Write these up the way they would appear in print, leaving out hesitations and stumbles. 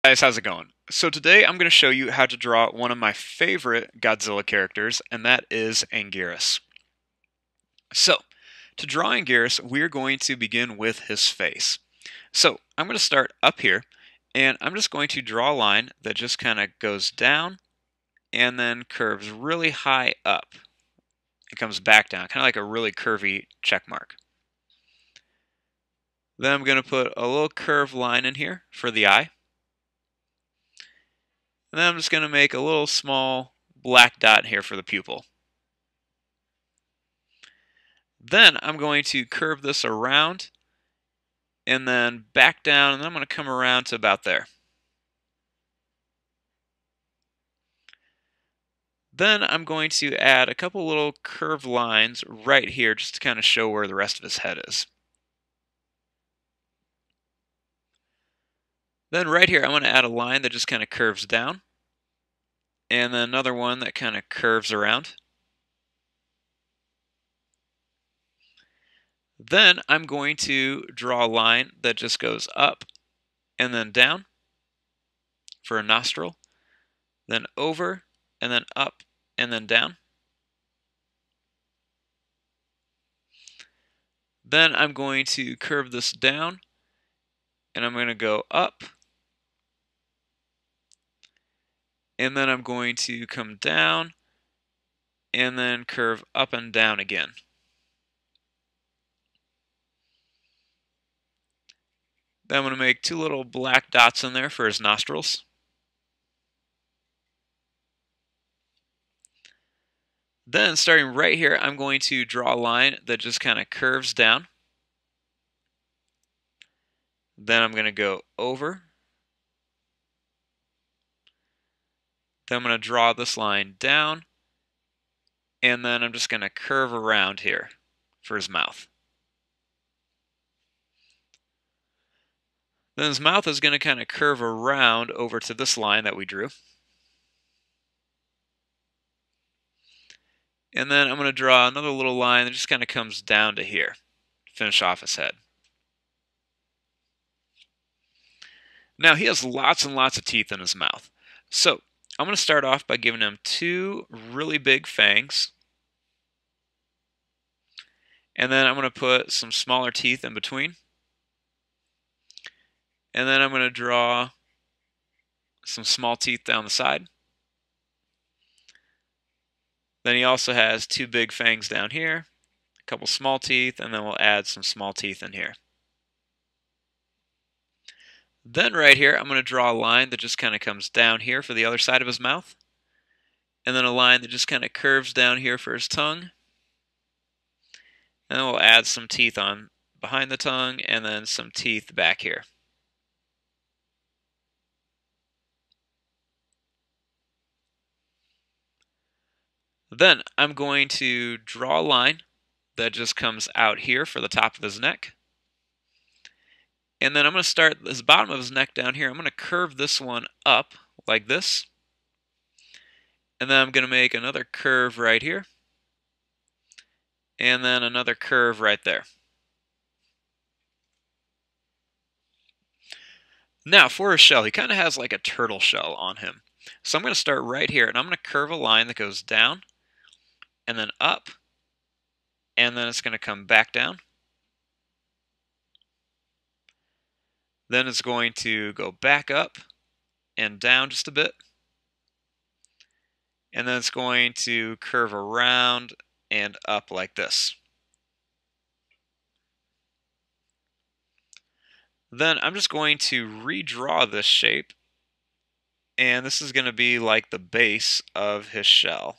Guys, how's it going? So today I'm going to show you how to draw one of my favorite Godzilla characters, and that is Anguirus. So, to draw Anguirus, we're going to begin with his face. So, I'm going to start up here, and I'm just going to draw a line that just kind of goes down and then curves really high up. It comes back down, kind of like a really curvy check mark. Then I'm going to put a little curved line in here for the eye. And then I'm just going to make a little small black dot here for the pupil. Then I'm going to curve this around and then back down, and then I'm going to come around to about there. Then I'm going to add a couple little curved lines right here just to kind of show where the rest of his head is. Then right here I'm going to add a line that just kind of curves down, and then another one that kind of curves around. Then I'm going to draw a line that just goes up and then down for a nostril, then over and then up and then down. Then I'm going to curve this down, and I'm going to go up, and then I'm going to come down, and then curve up and down again. Then I'm going to make two little black dots in there for his nostrils. Then, starting right here, I'm going to draw a line that just kind of curves down. Then I'm going to go over. Then I'm going to draw this line down. And then I'm just going to curve around here for his mouth. Then his mouth is going to kind of curve around over to this line that we drew. And then I'm going to draw another little line that just kind of comes down to here. Finish off his head. Now he has lots and lots of teeth in his mouth. So I'm going to start off by giving him two really big fangs. And then I'm going to put some smaller teeth in between. And then I'm going to draw some small teeth down the side. Then he also has two big fangs down here, a couple small teeth, and then we'll add some small teeth in here. Then right here, I'm going to draw a line that just kind of comes down here for the other side of his mouth. And then a line that just kind of curves down here for his tongue. And then we'll add some teeth on behind the tongue and then some teeth back here. Then I'm going to draw a line that just comes out here for the top of his neck. And then I'm going to start this bottom of his neck down here. I'm going to curve this one up like this. And then I'm going to make another curve right here. And then another curve right there. Now for his shell, he kind of has like a turtle shell on him. So I'm going to start right here, and I'm going to curve a line that goes down and then up, and then it's going to come back down. Then it's going to go back up and down just a bit. And then it's going to curve around and up like this. Then I'm just going to redraw this shape, and this is going to be like the base of his shell.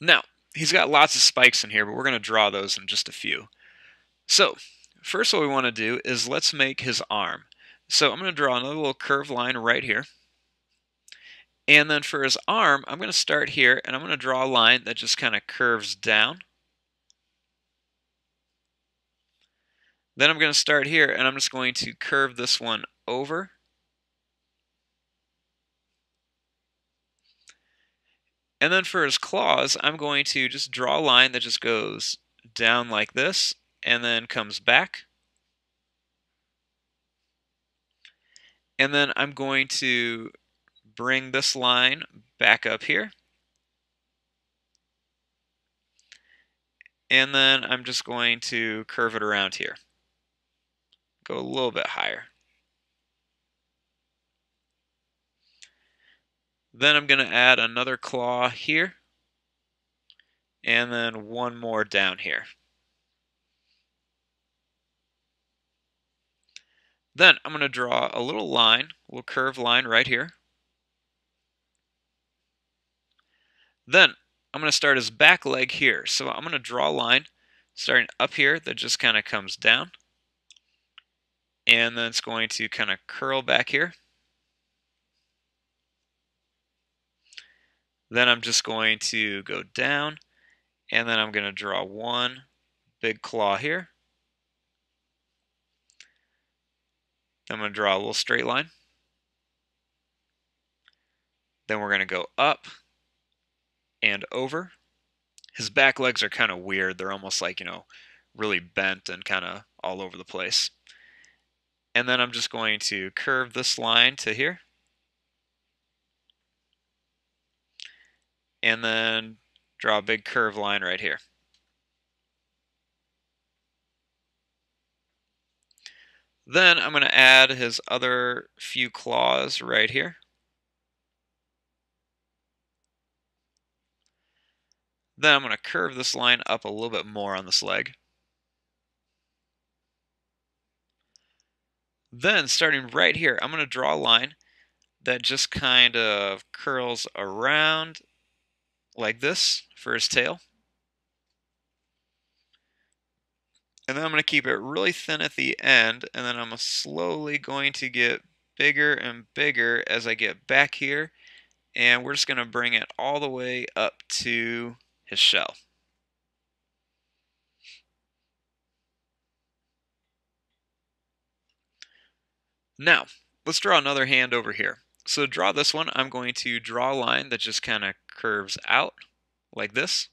Now, he's got lots of spikes in here, but we're going to draw those in just a few. So, first what we want to do is let's make his arm. So I'm going to draw another little curved line right here. And then for his arm, I'm going to start here, and I'm going to draw a line that just kind of curves down. Then I'm going to start here, and I'm just going to curve this one over. And then for his claws, I'm going to just draw a line that just goes down like this, and then comes back. And then I'm going to bring this line back up here. And then I'm just going to curve it around here. Go a little bit higher. Then I'm going to add another claw here. And then one more down here. Then I'm going to draw a little line, a little curved line right here. Then I'm going to start his back leg here. So I'm going to draw a line starting up here that just kind of comes down. And then it's going to kind of curl back here. Then I'm just going to go down, and then I'm going to draw one big claw here. Then I'm going to draw a little straight line. Then we're going to go up and over. His back legs are kind of weird. They're almost like, really bent and kind of all over the place. And then I'm just going to curve this line to here. And then draw a big curved line right here. Then I'm going to add his other few claws right here. Then I'm going to curve this line up a little bit more on this leg. Then starting right here, I'm going to draw a line that just kind of curls around like this for his tail. And then I'm going to keep it really thin at the end, and then I'm slowly going to get bigger and bigger as I get back here, and we're just going to bring it all the way up to his shell. Now, let's draw another hand over here. So to draw this one, I'm going to draw a line that just kind of curves out like this.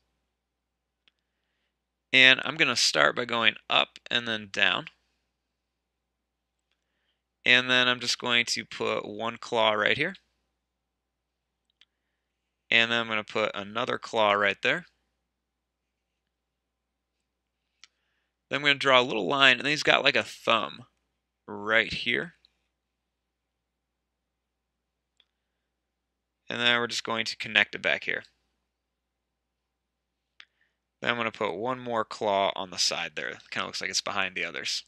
And I'm going to start by going up and then down. And then I'm just going to put one claw right here. And then I'm going to put another claw right there. Then I'm going to draw a little line, and then he's got like a thumb right here. And then we're just going to connect it back here. Then I'm going to put one more claw on the side there. It kind of looks like it's behind the others.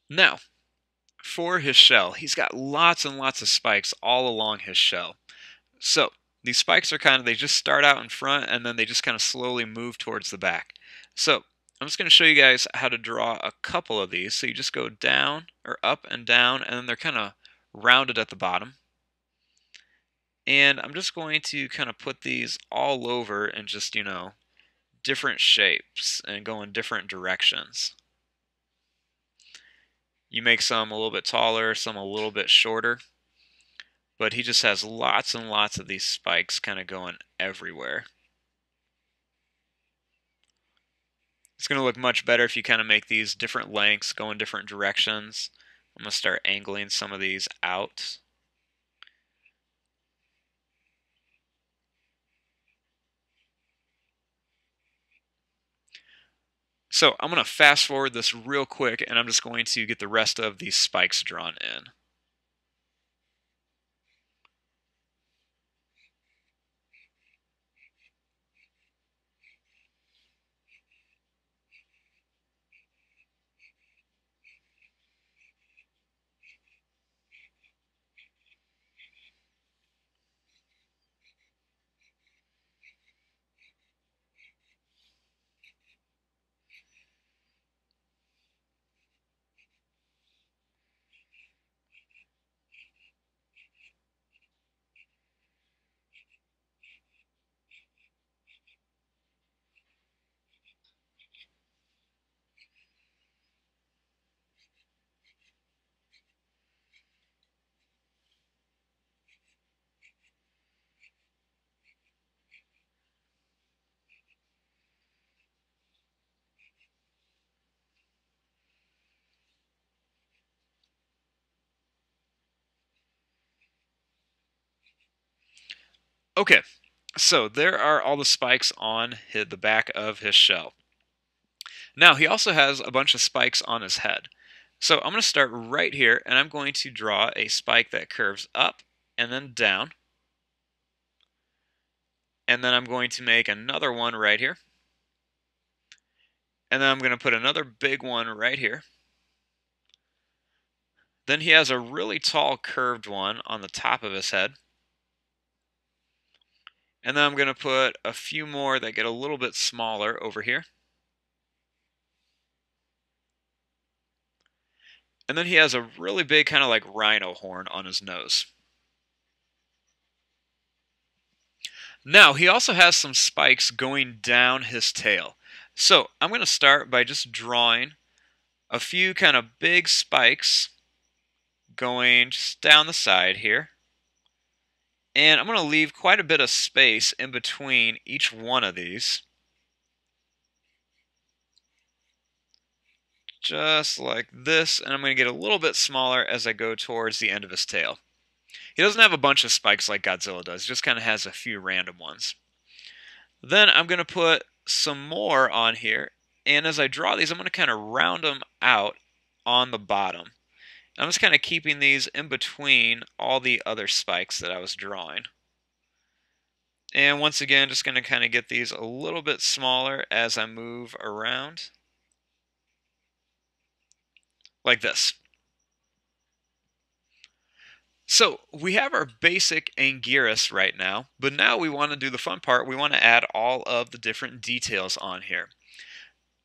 Now, for his shell, he's got lots and lots of spikes all along his shell. So these spikes are they just start out in front and then they just kind of slowly move towards the back. So I'm just going to show you guys how to draw a couple of these. So you just go down or up and down, and then they're kind of rounded at the bottom. And I'm just going to kind of put these all over in just, different shapes and go in different directions. You make some a little bit taller, some a little bit shorter. But he just has lots and lots of these spikes kind of going everywhere. It's going to look much better if you kind of make these different lengths, go in different directions. I'm going to start angling some of these out. So I'm going to fast forward this real quick, and I'm just going to get the rest of these spikes drawn in. Okay, so there are all the spikes on the back of his shell. Now, he also has a bunch of spikes on his head. So I'm going to start right here, and I'm going to draw a spike that curves up and then down. And then I'm going to make another one right here. And then I'm going to put another big one right here. Then he has a really tall curved one on the top of his head. And then I'm going to put a few more that get a little bit smaller over here. And then he has a really big kind of like rhino horn on his nose. Now, he also has some spikes going down his tail. So I'm going to start by just drawing a few kind of big spikes going just down the side here. And I'm going to leave quite a bit of space in between each one of these. Just like this, and I'm going to get a little bit smaller as I go towards the end of his tail. He doesn't have a bunch of spikes like Godzilla does, he just kind of has a few random ones. Then I'm going to put some more on here, and as I draw these, I'm going to kind of round them out on the bottom. I'm just kind of keeping these in between all the other spikes that I was drawing. And once again, just going to kind of get these a little bit smaller as I move around. Like this. So we have our basic Anguirus right now, but now we want to do the fun part. We want to add all of the different details on here.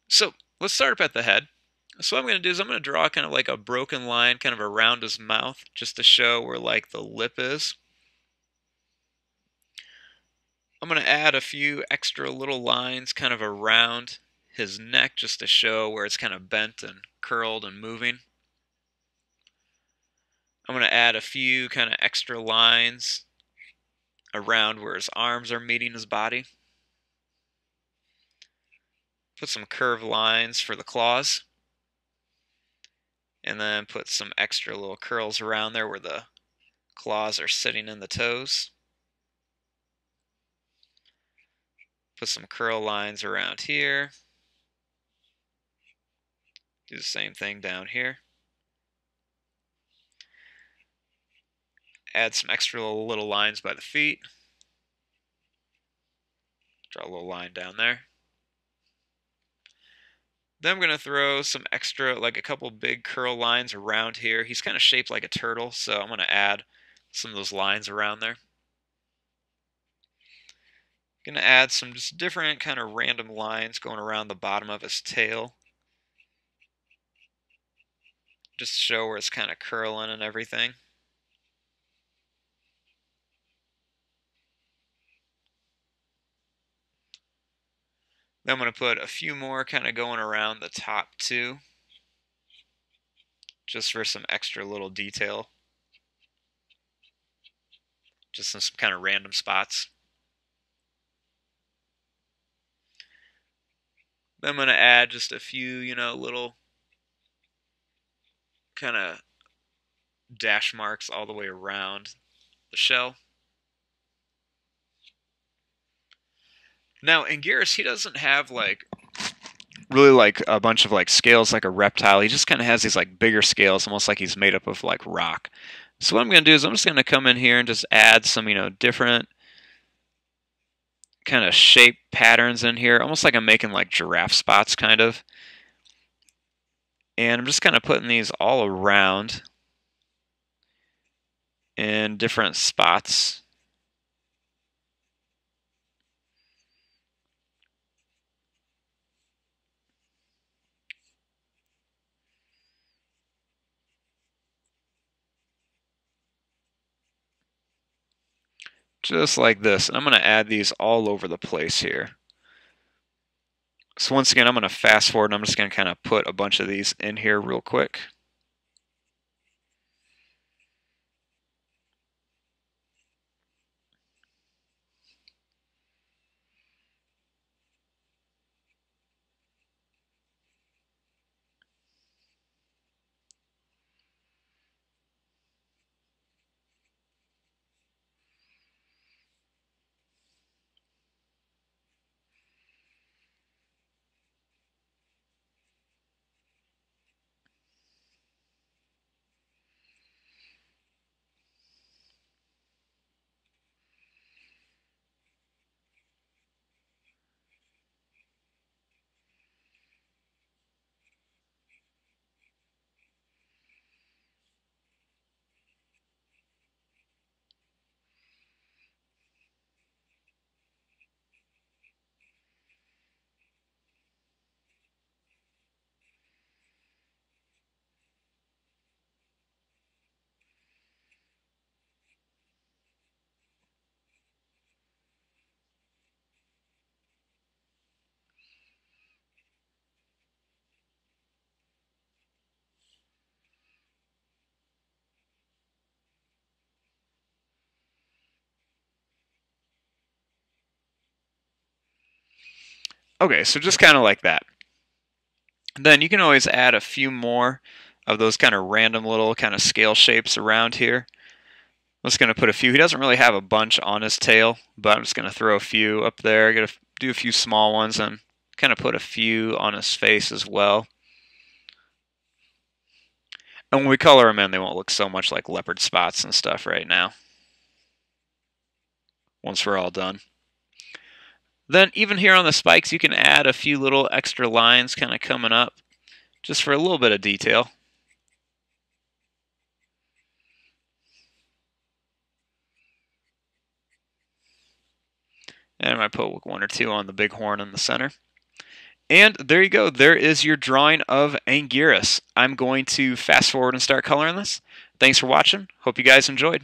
So let's start up at the head. So what I'm going to do is I'm going to draw kind of like a broken line kind of around his mouth just to show where like the lip is. I'm going to add a few extra little lines kind of around his neck just to show where it's kind of bent and curled and moving. I'm going to add a few kind of extra lines around where his arms are meeting his body. Put some curved lines for the claws. And then put some extra little curls around there where the claws are sitting in the toes. Put some curl lines around here. Do the same thing down here. Add some extra little lines by the feet. Draw a little line down there. Then I'm going to throw some extra, like a couple big curl lines around here. He's kind of shaped like a turtle, so I'm going to add some of those lines around there. Going to add some just different kind of random lines going around the bottom of his tail. Just to show where it's kind of curling and everything. Then I'm going to put a few more kind of going around the top too, just for some extra little detail. Just in some kind of random spots. Then I'm going to add just a few, little kind of dash marks all the way around the shell. Now, Anguirus, he doesn't have really like a bunch of like scales like a reptile. He just kind of has these like bigger scales, almost like he's made up of like rock. So what I'm going to do is I'm just going to come in here and just add some, different kind of shape patterns in here, almost like I'm making like giraffe spots kind of. And I'm just kind of putting these all around in different spots. Just like this. And I'm going to add these all over the place here. So once again, I'm going to fast forward and I'm just going to kind of put a bunch of these in here real quick. Okay, so just kind of like that. Then you can always add a few more of those kind of random little kind of scale shapes around here. I'm just going to put a few. He doesn't really have a bunch on his tail, but I'm just going to throw a few up there. I'm going to do a few small ones and kind of put a few on his face as well. And when we color them in, they won't look so much like leopard spots and stuff right now, once we're all done. Then even here on the spikes, you can add a few little extra lines kind of coming up, just for a little bit of detail. And I might put one or two on the big horn in the center. And there you go. There is your drawing of Anguirus. I'm going to fast forward and start coloring this. Thanks for watching. Hope you guys enjoyed.